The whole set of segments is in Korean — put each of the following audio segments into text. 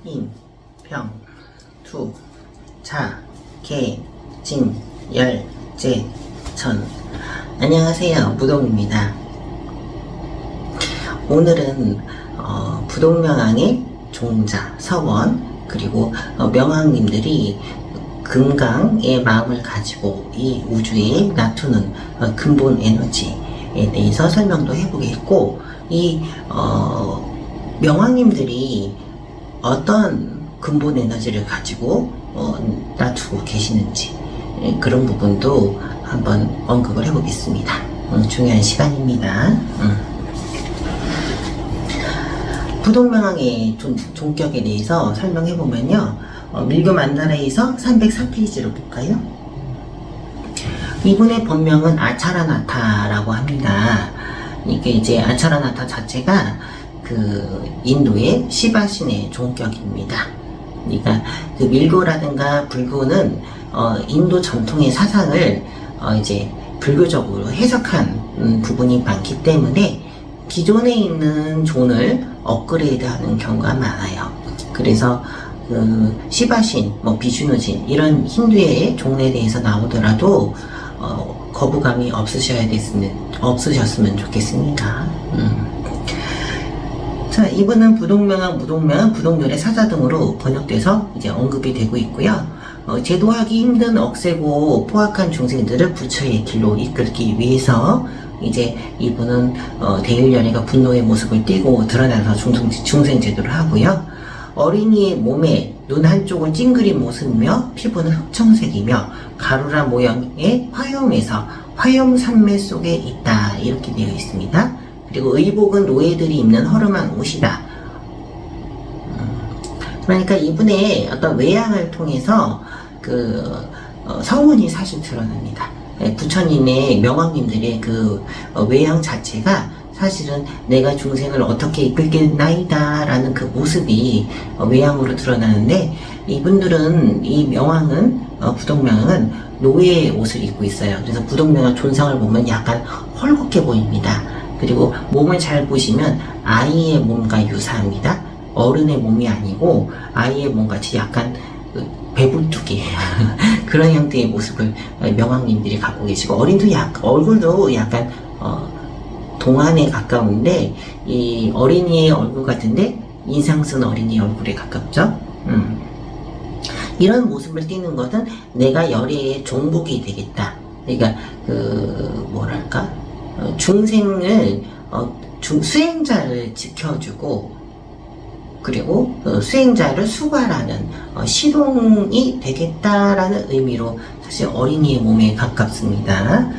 인, 평, 투, 자, 개, 진, 열, 제, 천. 안녕하세요, 무동입니다. 오늘은 부동명왕의 종자, 서원, 그리고 명왕님들이 금강의 마음을 가지고 이 우주에 나투는 근본 에너지에 대해서 설명도 해보겠고, 이 명왕님들이 어떤 근본 에너지를 가지고 나투고 계시는지 그런 부분도 한번 언급을 해보겠습니다. 중요한 시간입니다. 부동명왕의 종격에 대해서 설명해보면요, 밀교 만다라에서 304페이지로 볼까요? 이분의 본명은 아차라나타라고 합니다. 이게 이제 아차라나타 자체가 그 인도의 시바신의 종격입니다. 그러니까 그 밀교라든가 불교는 인도 전통의 사상을 이제 불교적으로 해석한 부분이 많기 때문에 기존에 있는 존을 업그레이드하는 경우가 많아요. 그래서 그 시바신, 비슈누진 이런 힌두의 종에 대해서 나오더라도 거부감이 없으셨으면 좋겠습니다. 자, 이분은 부동명왕, 무동명왕, 부동멸의 사자 등으로 번역돼서 이제 언급이 되고 있고요. 제도하기 힘든 억세고 포악한 중생들을 부처의 길로 이끌기 위해서 이제 이분은 대일련애가 분노의 모습을 띠고 드러나서 중생 제도를 하고요. 어린이의 몸에 눈 한쪽은 찡그린 모습이며 피부는 흑청색이며 가루라 모형의 화염에서 화염산매 속에 있다, 이렇게 되어 있습니다. 그리고 의복은 노예들이 입는 허름한 옷이다. 그러니까 이분의 어떤 외양을 통해서 그 성운이 사실 드러납니다. 부처님의 명왕님들의 그 외양 자체가 사실은 내가 중생을 어떻게 이끌겠나이다 라는 그 모습이 외양으로 드러나는데, 이분들은, 이 명왕은, 부동명왕은 노예의 옷을 입고 있어요. 그래서 부동명왕 존상을 보면 약간 헐겁게 보입니다. 그리고 몸을 잘 보시면 아이의 몸과 유사합니다. 어른의 몸이 아니고 아이의 몸같이 약간 배불뚝이 그런 형태의 모습을 명왕님들이 갖고 계시고, 얼굴도 약간 동안에 가까운데 이 어린이의 얼굴 같은데 인상 쓴 어린이 얼굴에 가깝죠. 이런 모습을 띠는 것은 내가 열애의 종복이 되겠다. 그러니까 뭐랄까, 중생을 수행자를 지켜주고, 그리고 수행자를 수발하는 시동이 되겠다라는 의미로 사실 어린이의 몸에 가깝습니다.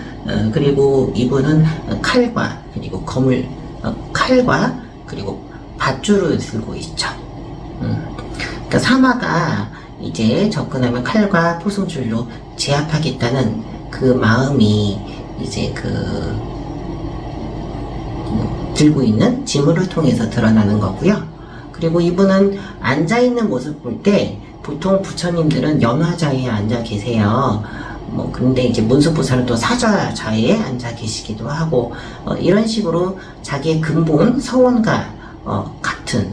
그리고 이분은 칼과 그리고 칼과 그리고 밧줄을 들고 있죠. 그러니까 사마가 이제 접근하면 칼과 포승줄로 제압하겠다는 그 마음이 이제 들고 있는 지물을 통해서 드러나는 거고요. 그리고 이분은 앉아있는 모습 볼 때 보통 부처님들은 연화자에 앉아 계세요. 근데 이제 문수보살은 또 사자자에 앉아 계시기도 하고, 이런 식으로 자기의 근본 서원과 같은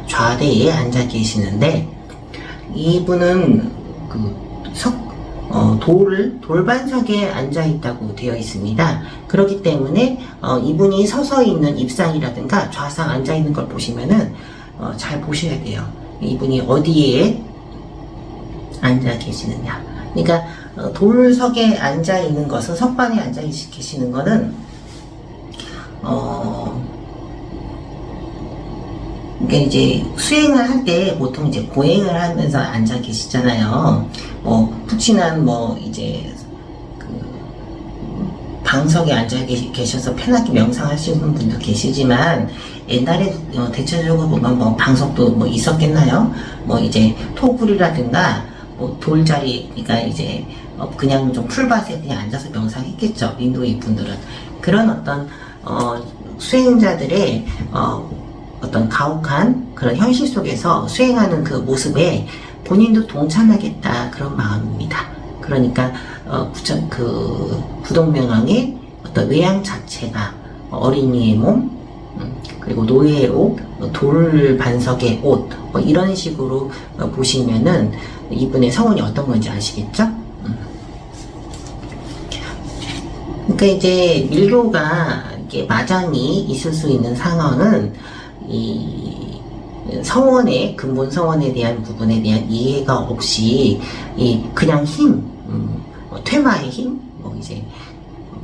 좌대에 앉아 계시는데, 이분은 돌반석에 앉아 있다고 되어 있습니다. 그렇기 때문에 이분이 서서 있는 입상이라든가 좌상 앉아 있는 걸 보시면은 잘 보셔야 돼요. 이분이 어디에 앉아 계시느냐. 그러니까 돌석에 앉아 있는 것은, 석반에 앉아 계시는 것은 그러니까 이제 수행을 할 때 보통 이제 고행을 하면서 앉아 계시잖아요. 푸친한 이제 방석에 앉아 계셔서 편하게 명상하시는 분도 계시지만, 옛날에 대체적으로 보면 방석도 있었겠나요? 이제 토굴이라든가 돌자리, 그러니까 이제 그냥 좀 풀밭에 그냥 앉아서 명상했겠죠, 인도인 분들은. 그런 어떤 수행자들의 어떤 가혹한 그런 현실 속에서 수행하는 그 모습에 본인도 동참하겠다, 그런 마음입니다. 그러니까 부동명왕의 어떤 외양 자체가 어린이의 몸, 그리고 노예의 옷, 돌 반석의 옷, 뭐 이런 식으로 보시면은 이분의 성운이 어떤 건지 아시겠죠? 그러니까 이제 밀교가 이게 마장이 있을 수 있는 상황은 이 성원의 근본 성원에 대한 부분에 대한 이해가 없이 이 그냥 힘, 퇴마의 힘, 뭐 이제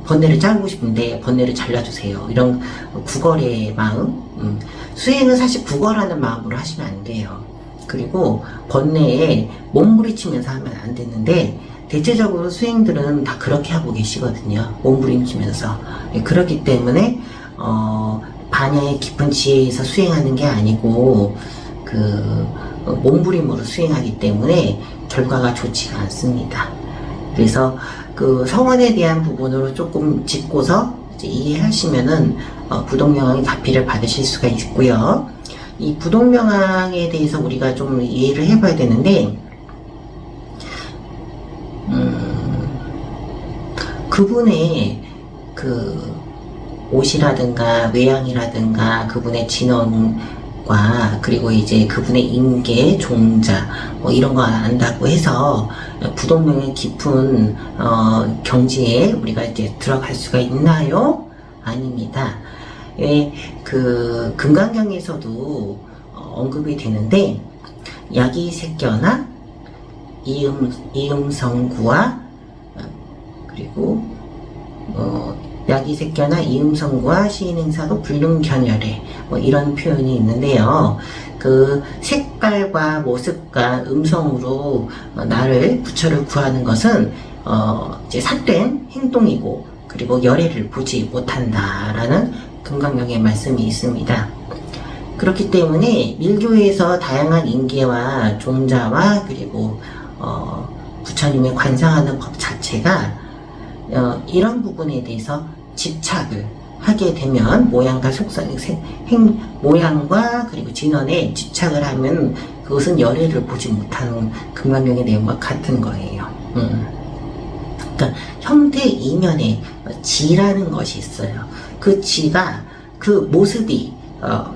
번뇌를 자르고 싶은데 번뇌를 잘라주세요. 이런 구걸의 마음, 수행은 사실 구걸하는 마음으로 하시면 안 돼요. 그리고 번뇌에 몸부림치면서 하면 안 되는데 대체적으로 수행들은 다 그렇게 하고 계시거든요. 몸부림치면서. 그렇기 때문에 반야의 깊은 지혜에서 수행하는 게 아니고 몸부림으로 수행하기 때문에 결과가 좋지가 않습니다. 그래서 그 성원에 대한 부분으로 조금 짚고서 이제 이해하시면은 부동명왕의 가피를 받으실 수가 있고요. 이 부동명왕에 대해서 우리가 좀 이해를 해봐야 되는데, 그분의 그 옷이라든가 외양이라든가 그분의 진언과 그리고 이제 그분의 인계, 종자 뭐 이런 거 안다고 해서 부동명의 깊은 경지에 우리가 이제 들어갈 수가 있나요? 아닙니다. 그 금강경에서도 언급이 되는데 야기색견화, 이음성구와 그리고 야기색견화, 이음성구와 시인행사도 불능견열해 뭐 이런 표현이 있는데요. 그 색깔과 모습과 음성으로 나를 부처를 구하는 것은 이제 삿된 행동이고 그리고 열애를 보지 못한다라는 금강경의 말씀이 있습니다. 그렇기 때문에 밀교에서 다양한 인계와 종자와 그리고 부처님의 관상하는 법 자체가 이런 부분에 대해서 집착을 하게 되면 모양과 속성, 모양과 그리고 진언에 집착을 하면 그것은 열애를 보지 못하는 금강경의 내용과 같은 거예요. 그러니까 형태 이면에 지라는 것이 있어요. 그 지가 그 모습이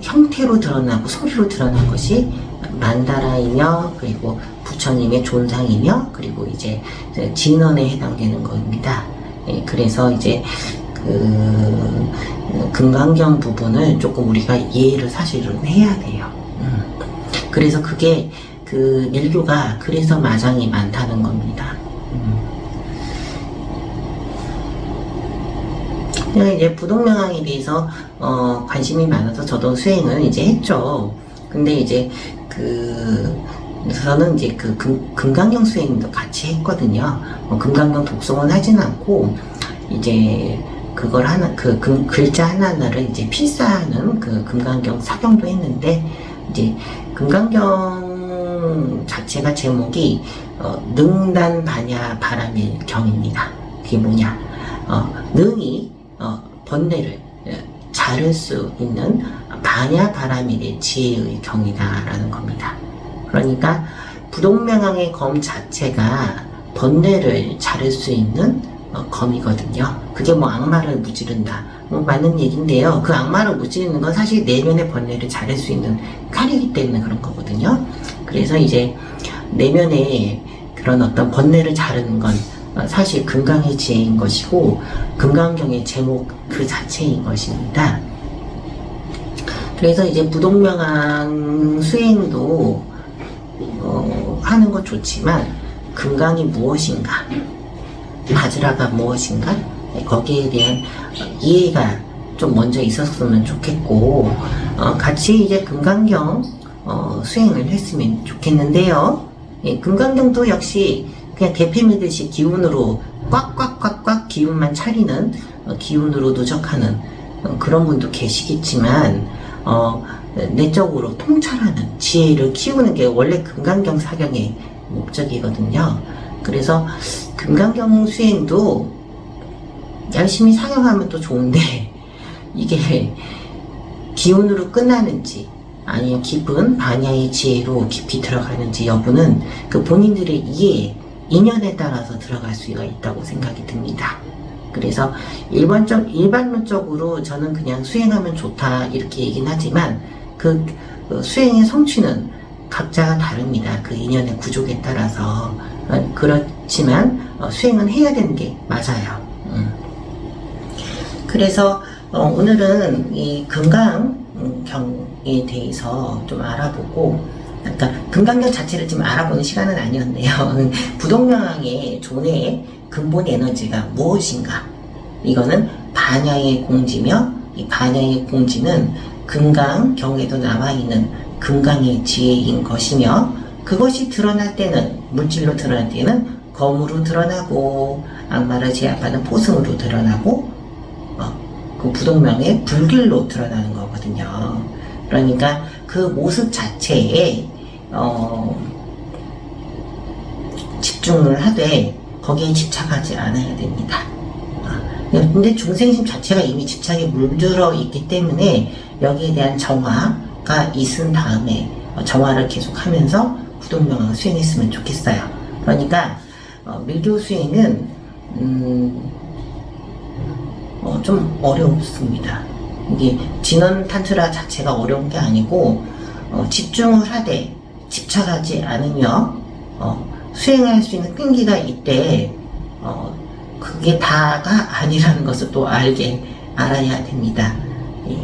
형태로 드러나고 소리로 드러난 것이 만다라이며 그리고 부처님의 존상이며 그리고 이제 진언에 해당되는 겁니다. 그래서 이제 금강경 부분을 조금 우리가 이해를 사실은 해야 돼요. 그래서 그게 그 밀교가 그래서 마장이 많다는 겁니다. 이제 부동명왕에 대해서 관심이 많아서 저도 수행을 이제 했죠. 근데 이제 저는 이제 금강경 수행도 같이 했거든요. 금강경 독송은 하진 않고 이제 그걸 글자 하나하나를 이제 필사하는 그 금강경 사경도 했는데 이제 금강경 자체가 제목이 능단 반야 바람일 경입니다. 그게 뭐냐? 능이 번뇌를 자를 수 있는 반야 바라밀의 지혜의 경이다라는 겁니다. 그러니까 부동명왕의 검 자체가 번뇌를 자를 수 있는 검이거든요. 그게 뭐 악마를 무찌른다 뭐 맞는 얘기인데요. 그 악마를 무찌르는 건 사실 내면의 번뇌를 자를 수 있는 칼이기 때문에 그런 거거든요. 그래서 이제 내면의 그런 어떤 번뇌를 자르는 건 사실 금강의 지혜인 것이고 금강경의 제목 그 자체인 것입니다. 그래서 이제 부동명왕 수행도 하는 것 좋지만 금강이 무엇인가, 바즈라가 무엇인가 거기에 대한 이해가 좀 먼저 있었으면 좋겠고 같이 이제 금강경 수행을 했으면 좋겠는데요. 금강경도 역시 그냥 대패 밀듯이 기운으로 꽉꽉꽉꽉 기운만 차리는 기운으로 누적하는 그런 분도 계시겠지만 내적으로 통찰하는 지혜를 키우는 게 원래 금강경 사경의 목적이거든요. 그래서 금강경 수행도 열심히 사경하면 또 좋은데 이게 기운으로 끝나는지 아니면 깊은 반야의 지혜로 깊이 들어가는지 여부는 그 본인들의 이해, 인연에 따라서 들어갈 수가 있다고 생각이 듭니다. 그래서 일반론적으로 저는 그냥 수행하면 좋다 이렇게 얘기는 하지만 그 수행의 성취는 각자가 다릅니다. 그 인연의 구족에 따라서. 그렇지만 수행은 해야 되는 게 맞아요. 그래서 오늘은 이 금강경에 대해서 좀 알아보고, 그러니까 금강경 자체를 지금 알아보는 시간은 아니었네요. 부동명왕의 존의 근본 에너지가 무엇인가? 이거는 반야의 공지며, 이 반야의 공지는 금강경에도 나와 있는 금강의 지혜인 것이며, 그것이 드러날 때는, 물질로 드러날 때는 검으로 드러나고, 악마를 제압하는 포승으로 드러나고, 그 부동명의 불길로 드러나는 거거든요. 그러니까 그 모습 자체에 집중을 하되 거기에 집착하지 않아야 됩니다. 근데 중생심 자체가 이미 집착에 물들어 있기 때문에 여기에 대한 정화가 있은 다음에 정화를 계속하면서 부동명왕을 수행했으면 좋겠어요. 그러니까 밀교 수행은 좀 어렵습니다. 이게 진원 탄트라 자체가 어려운 게 아니고 집중을 하되 집착하지 않으며 수행할 수 있는 끈기가 있대 그게 다가 아니라는 것을 또 알아야 됩니다. 예.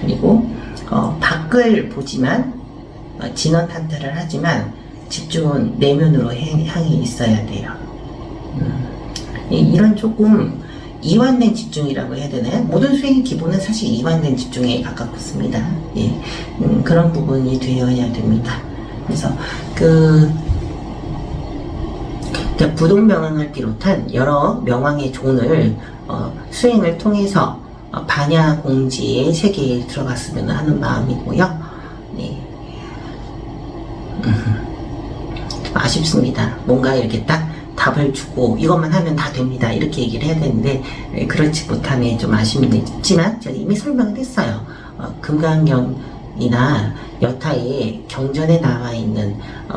그리고 밖을 보지만 진원 탄트를 하지만 집중은 내면으로 향해 있어야 돼요. 이런 조금 이완된 집중이라고 해야 되나요? 모든 수행의 기본은 사실 이완된 집중에 가깝습니다. 예, 그런 부분이 되어야 됩니다. 그래서 부동명왕을 비롯한 여러 명왕의 존을 수행을 통해서 반야공지의 세계에 들어갔으면 하는 마음이고요. 네. 아쉽습니다. 뭔가 이렇게 딱 답을 주고 이것만 하면 다 됩니다 이렇게 얘기를 해야 되는데 그렇지 못함에 좀 아쉽지만 제가 이미 설명을 했어요. 금강경이나 여타의 경전에 나와 있는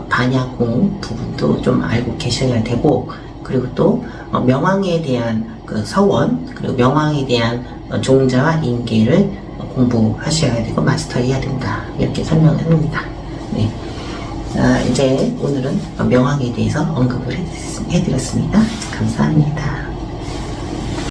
반야공 부분도 좀 알고 계셔야 되고, 그리고 또 명왕에 대한 그 서원, 그리고 명왕에 대한 종자와 인계를 공부하셔야 되고 마스터해야 된다 이렇게 설명을 합니다. 네. 이제 오늘은 명왕에 대해서 언급을 해드렸습니다. 감사합니다.